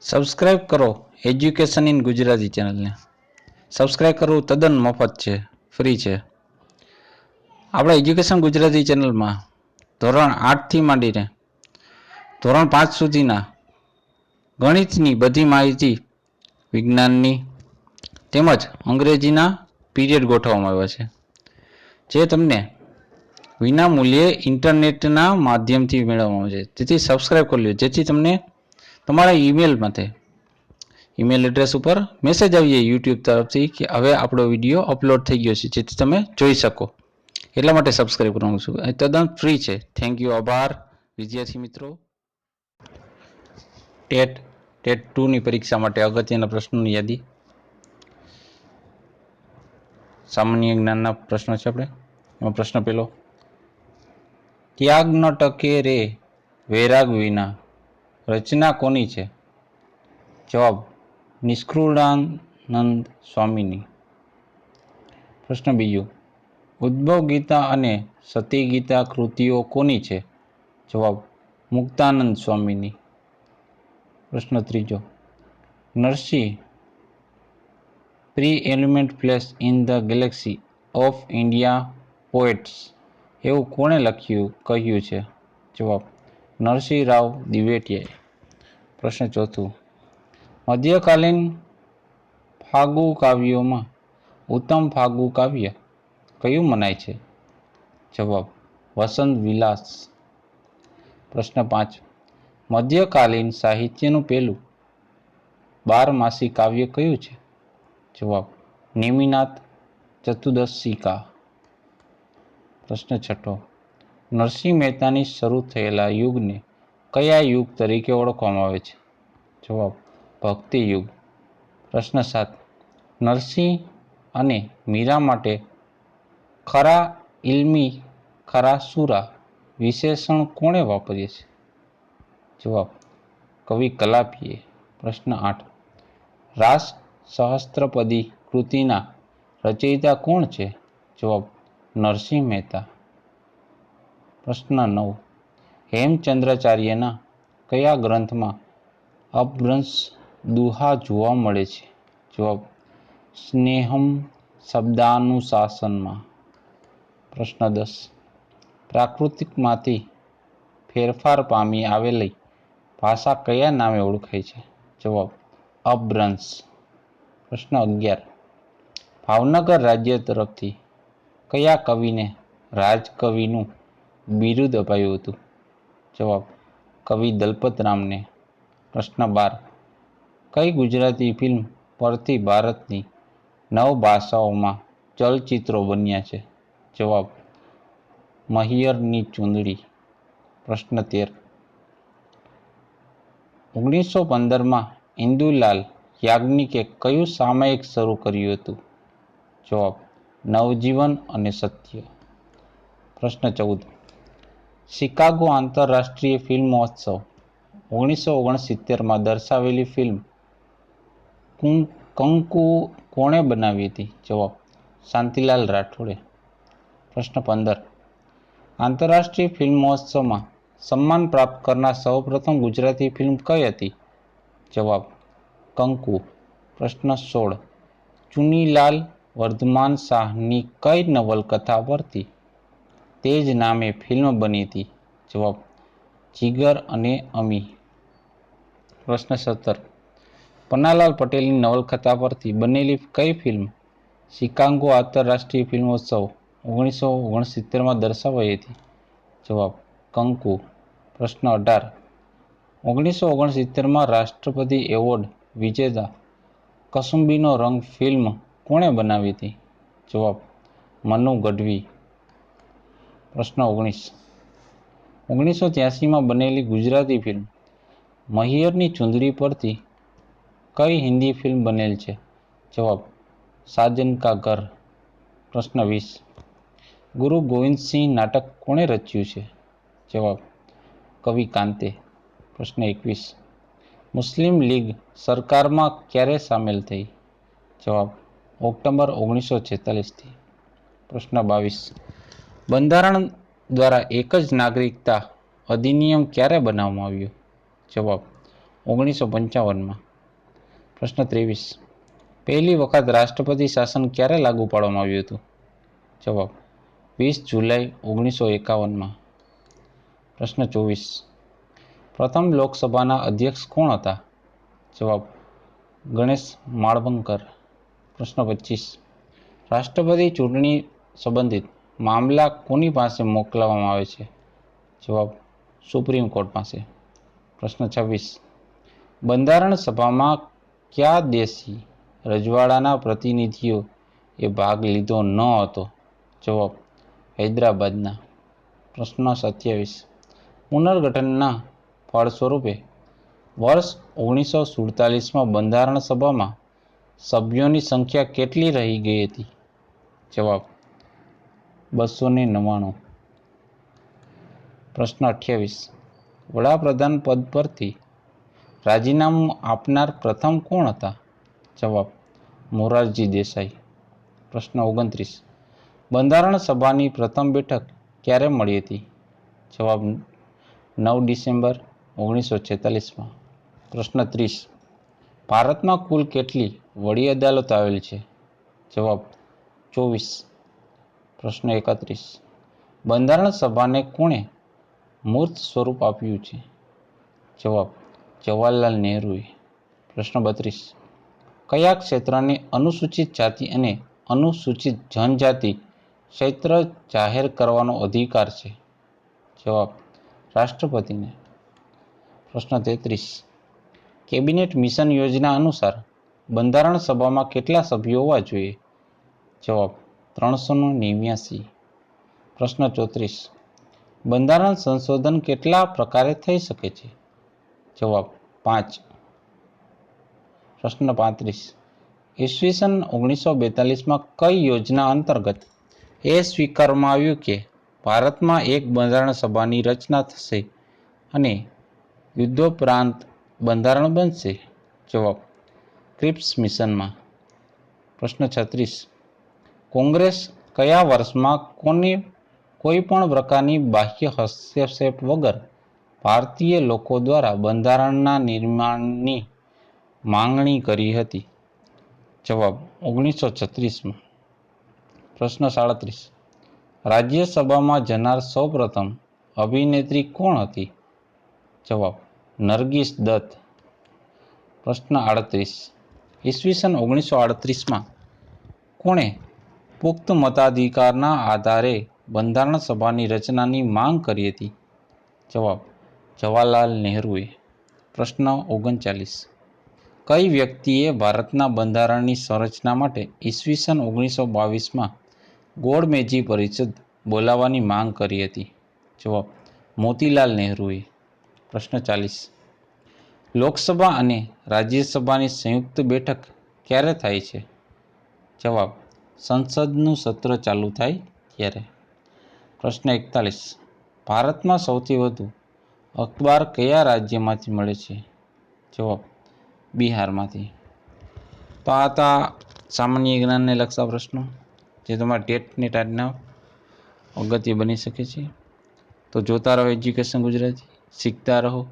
Subscribe કરો education in Gujarati ચેનલને. Subscribe કરવું તદ્દન મફત છે, ફ્રી છે. આપણે એજ્યુકેશન ગુજરાતી ચેનલમાં ધોરણ 8થી માંડીને ધોરણ 5 સુધીના ગણિતની બધી માહિતી, વિજ્ઞાનની તેમજ અંગ્રેજીના પીરિયડ ગોઠવવામાં આવ્યા છે, જે તમને વિના મૂલ્યે ઇન્ટરનેટના માધ્યમથી મેળવવામાં આવે છે. તેથી સબસ્ક્રાઇબ કરી લો, જેથી તમને તમારા ઈમેલ એડ્રેસ ઉપર મેસેજ આવીએ યુટ્યુબ તરફથી કે હવે આપણો વિડીયો અપલોડ થઈ ગયો છે, જેથી તમે જોઈ શકો. એટલા માટે સબસ્ક્રાઇબ કરવાનું છું. એ તદ્દન ફ્રી છે. Thank you. આભાર વિદ્યાર્થી મિત્રો. ટેટ 2ની પરીક્ષા માટે અગત્યના પ્રશ્નોની યાદી. સામાન્ય જ્ઞાનના પ્રશ્નો છે. એમાં પ્રશ્ન પહેલો, ત્યાગ ન ટકે રે વૈરાગ વિના રચના કોની છે? જવાબ, નિષ્કૃળાનંદ સ્વામીની. પ્રશ્ન બીજો, ઉદ્ભવ ગીતા અને સતી ગીતા કૃતિઓ કોની છે? જવાબ, મુક્તાનંદ સ્વામીની. પ્રશ્ન ત્રીજો, Narsinh pre-element place in the Galaxy of India poets એવું કોણે કહ્યું છે? જવાબ, નરસિંહ રાવ દિવેટિયાએ. પ્રશ્ન ચોથો, મધ્યકાલીન ફાગુ કાવ્યોમાં ઉત્તમ ફાગુ કાવ્ય કયું મનાય છે? જવાબ, વસંત વિલાસ. પ્રશ્ન 5, મધ્યકાલીન સાહિત્યનું પહેલું 12માસી કાવ્ય કયું છે? જવાબ, નેમિનાથ ચતુદશિકા. પ્રશ્ન 6, નરસિંહ મહેતાની શરૂ થયેલા યુગને કયા યુગ તરીકે ઓળખવામાં આવે છે? જવાબ, ભક્તિ યુગ. પ્રશ્ન 7, નરસિંહ અને મીરા માટે ખરા ઇલ્મી ખરા સુરા વિશેષણ કોણે વાપર્યું છે? જવાબ, કવિ કલાપીએ. પ્રશ્ન 8, રાસ સહસ્ત્રપદી કૃતિના રચયિતા કોણ છે? જવાબ, નરસિંહ મહેતા. પ્રશ્ન 9, હેમચંદ્રાચાર્યના કયા ગ્રંથમાં અપભ્રંશ દુહા જોવા મળે છે? જવાબ, સ્નેહમ શબ્દાનુશાસનમાં. પ્રશ્ન 10, પ્રાકૃતમાંથી ફેરફાર પામી આવેલી ભાષા કયા નામે ઓળખાય છે? જવાબ, અપભ્રંશ. પ્રશ્ન 11, ભાવનગર રાજ્ય તરફથી કયા કવિને રાજકવિનું બિરુદ અપાયું હતું? જવાબ, કવિ દલપતરામને. પ્રશ્ન 12, કઈ ગુજરાતી ફિલ્મ પરથી ભારતની 9 ભાષાઓમાં ચલચિત્રો બન્યા છે? જવાબ, મહિયરની ચૂંદડી. પ્રશ્ન 13, 1915માં ઇન્દુલાલ યાજ્ઞિકે કયું સામયિક શરૂ કર્યું હતું? જવાબ, નવજીવન અને સત્ય. પ્રશ્ન 14, શિકાગો આંતરરાષ્ટ્રીય ફિલ્મ મહોત્સવ 1969માં દર્શાવેલી ફિલ્મ કંકુ કોણે બનાવી હતી? જવાબ, શાંતિલાલ રાઠોડે. પ્રશ્ન 15, આંતરરાષ્ટ્રીય ફિલ્મ મહોત્સવમાં સન્માન પ્રાપ્ત કરનાર સૌપ્રથમ ગુજરાતી ફિલ્મ કઈ હતી? જવાબ, કંકુ. પ્રશ્ન 16, ચુનીલાલ વર્ધમાન શાહની કઈ નવલકથા પરથી તે જ નામે ફિલ્મ બની હતી? જવાબ, જીગર અને અમી. પ્રશ્ન 17, પન્નાલાલ પટેલની નવલકથા પરથી બનેલી કઈ ફિલ્મ શિકાગો આંતરરાષ્ટ્રીય ફિલ્મોત્સવ 1969માં દર્શાવાઈ હતી? જવાબ, કંકુ. પ્રશ્ન 18, 1969માં રાષ્ટ્રપતિ એવોર્ડ વિજેતા કસુંબીનો રંગ ફિલ્મ કોણે બનાવી હતી? જવાબ, મનુ ગઢવી. પ્રશ્ન 19, 1983માં બનેલી ગુજરાતી ફિલ્મ મહિયરની ચૂંદડી પરથી કઈ હિન્દી ફિલ્મ બનેલ છે? જવાબ, સાજન કા ઘર. પ્રશ્ન 20, ગુરુ ગોવિંદસિંહ નાટક કોણે રચ્યું છે? જવાબ, કવિ કાંતે. પ્રશ્ન 21, મુસ્લિમ લીગ સરકારમાં ક્યારે સામેલ થઈ? જવાબ, ઓક્ટોબર 1946થી. પ્રશ્ન 22, બંધારણ દ્વારા એક જ નાગરિકતા અધિનિયમ ક્યારે બનાવવામાં આવ્યો? જવાબ, 1955માં. પ્રશ્ન 23. પહેલી વખત રાષ્ટ્રપતિ શાસન ક્યારે લાગુ પાડવામાં આવ્યું હતું? જવાબ 20 જુલાઈ 1951માં. પ્રશ્ન 24. પ્રથમ લોકસભાના અધ્યક્ષ કોણ હતા? જવાબ ગણેશ માળવંકર. પ્રશ્ન 25. રાષ્ટ્રપતિ ચૂંટણી સંબંધિત મામલા કોની પાસે મોકલવામાં આવે છે? જવાબ સુપ્રીમ કોર્ટ પાસે. પ્રશ્ન 26. બંધારણ સભામાં કયા દેશી રજવાડાના પ્રતિનિધિઓ એ ભાગ લીધો ન હતો? જવાબ હૈદરાબાદના. પ્રશ્ન 27. પુનર્ગઠનના ફળ સ્વરૂપે વર્ષ 1947માં બંધારણ સભામાં સભ્યોની સંખ્યા કેટલી રહી ગઈ હતી? જવાબ 299. પ્રશ્ન 28. વડાપ્રધાન પદ પરથી રાજીનામું આપનાર પ્રથમ કોણ હતા? જવાબ મોરારજી દેસાઈ. પ્રશ્ન 29. બંધારણ સભાની પ્રથમ બેઠક ક્યારે મળી હતી? જવાબ 9 ડિસેમ્બર 1946માં. પ્રશ્ન 30. ભારતમાં કુલ કેટલી વડી અદાલતો આવેલ છે? જવાબ 24. પ્રશ્ન 31. બંધારણ સભાને કોણે મૂર્ત સ્વરૂપ આપ્યું છે? જવાબ જવાહરલાલ નહેરુએ. પ્રશ્ન 32. કયા ક્ષેત્રને અનુસૂચિત જાતિ અને અનુસૂચિત જનજાતિ ક્ષેત્ર જાહેર કરવાનો અધિકાર છે? જવાબ રાષ્ટ્રપતિને. પ્રશ્ન 33. કેબિનેટ મિશન યોજના અનુસાર બંધારણ સભામાં કેટલા સભ્યો હોવા જોઈએ? જવાબ 389. પ્રશ્ન 34. બંધારણ સંશોધન કેટલા પ્રકારે થઈ શકે છે? જવાબ 5. પ્રશ્ન 35. ઈસવીસન 1942માં કઈ યોજના અંતર્ગત એ સ્વીકારવામાં આવ્યું કે ભારતમાં એક બંધારણ સભાની રચના થશે અને યુદ્ધોપરાંત બંધારણ બનશે? જવાબ ક્રિપ્સ મિશનમાં. પ્રશ્ન 36. કોંગ્રેસ કયા વર્ષમાં કોઈ પણ પ્રકારની બાહ્ય હસ્તક્ષેપ વગર ભારતીય લોકો દ્વારા બંધારણના નિર્માણની માંગણી કરી હતી? જવાબ 1936માં. પ્રશ્ન 37. રાજ્યસભામાં જનાર સૌપ્રથમ અભિનેત્રી કોણ હતી? જવાબ નરગિસ દત્ત. પ્રશ્ન 38. ઈસવીસન 1938માં કોણે પુખ્ત મતાધિકારના આધારે બંધારણ સભાની રચનાની માંગ કરી હતી? જવાબ જવાહરલાલ નહેરુએ. પ્રશ્ન 39. કઈ વ્યક્તિએ ભારતના બંધારણની સંરચના માટે ઈસવીસન 1922માં ગોળમેજી પરિષદ બોલાવવાની માંગ કરી હતી? જવાબ મોતીલાલ નહેરુએ. પ્રશ્ન 40. લોકસભા અને રાજ્યસભાની સંયુક્ત બેઠક ક્યારે થાય છે? જવાબ સંસદનું સત્ર ચાલુ થાય ત્યારે. પ્રશ્ન 41. ભારતમાં સૌથી વધુ અખબાર કયા રાજ્યમાંથી મળે છે? જવાબ બિહારમાંથી. તો આ હતા સામાન્ય જ્ઞાનને લગતા પ્રશ્નો જે તમારા ટેટની ટાટના અગત્ય બની શકે છે. તો જોતા રહો એજ્યુકેશન ગુજરાતી, શીખતા રહો.